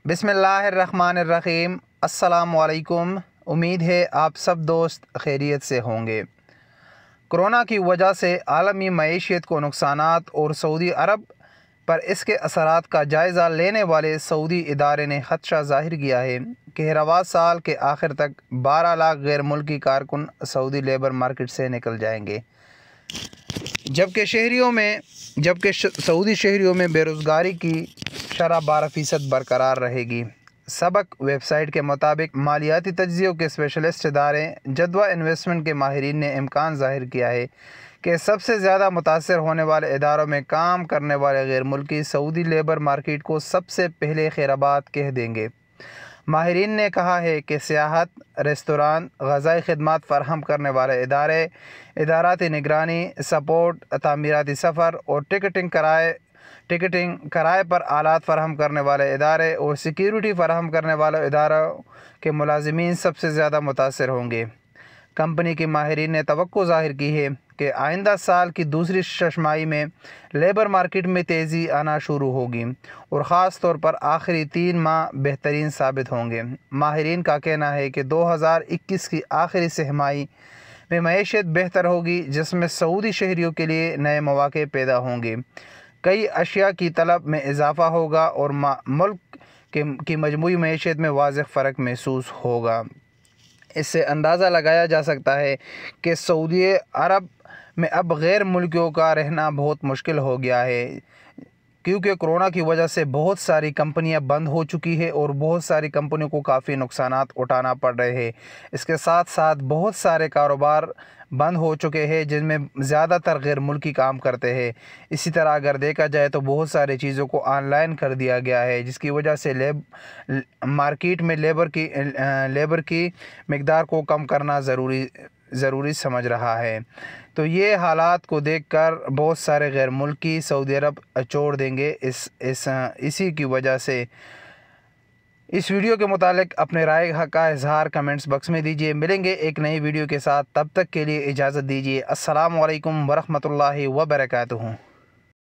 बिस्मिल्लाहिर्रहमानिर्रहीम। अस्सलाम वालेकुम। उम्मीद है आप सब दोस्त खैरियत से होंगे। कोरोना की वजह से आलमी मईशत को नुकसानात और सऊदी अरब पर इसके असरात का जायज़ा लेने वाले सऊदी इदारे ने खदशा ज़ाहिर किया है कि रवा साल के आखिर तक 12 लाख गैर मुल्की कारकुन सऊदी लेबर मार्केट से निकल जाएंगे, जबकि सऊदी शहरियों में बेरोज़गारी की शरह 12% बरकरार रहेगी। सबक वेबसाइट के मुताबिक मालियाती तज्ज़ियों के स्पेशलिस्ट इदारे जदवा इन्वेस्टमेंट के माहिरीन ने इम्कान ज़ाहिर किया है कि सबसे ज़्यादा मुतासर होने वाले इदारों में काम करने वाले गैर मुल्की सऊदी लेबर मार्केट को सबसे पहले खैराबाद कह देंगे। माहिरीन ने कहा है कि सियाहत, रेस्तरान, ग़ज़ाई खिदमात फ़राहम करने वाले इदारे, इदाराती निगरानी, सपोर्ट, तामीराती सफ़र और टिकटिंग कराए पर आलात फ़राहम करने वाले इदारे और सिक्योरिटी फ़राहम करने वाले इदारों के मुलाज़िमीन सबसे ज़्यादा मुतासर होंगे। कंपनी के माहिरीन ने तवक्को ज़ाहिर की है कि आइंदा साल की दूसरी छमाही में लेबर मार्केट में तेज़ी आना शुरू होगी और ख़ास तौर पर आखिरी 3 माह बेहतरीन साबित होंगे। माहिरीन का कहना है कि 2021 की आखिरी छमाही में मईशत बेहतर होगी, जिसमें सऊदी शहरियों के लिए नए मौक़े पैदा होंगे, कई अशिया की तलब में इजाफ़ा होगा और मुल्क की मजमूई मईशत में वाज़ेह फ़र्क महसूस होगा। इससे अंदाज़ा लगाया जा सकता है कि सऊदी अरब में अब गैर मुल्कियों का रहना बहुत मुश्किल हो गया है, क्योंकि कोरोना की वजह से बहुत सारी कंपनियां बंद हो चुकी है और बहुत सारी कंपनियों को काफ़ी नुकसानात उठाना पड़ रहे हैं। इसके साथ साथ बहुत सारे कारोबार बंद हो चुके हैं जिनमें ज़्यादातर गैर मुल्की काम करते हैं। इसी तरह अगर देखा जाए तो बहुत सारी चीज़ों को ऑनलाइन कर दिया गया है, जिसकी वजह से मार्केट में लेबर की मिक़दार को कम करना ज़रूरी समझ रहा है। तो ये हालात को देखकर बहुत सारे गैर मुल्की सऊदी अरब छोड़ देंगे। इसी की वजह से इस वीडियो के मुतालिक अपने राय का इजहार कमेंट्स बॉक्स में दीजिए। मिलेंगे एक नई वीडियो के साथ, तब तक के लिए इजाज़त दीजिए। अस्सलामु अलैकुम वरहमतुल्लाहि वबरकातुहू।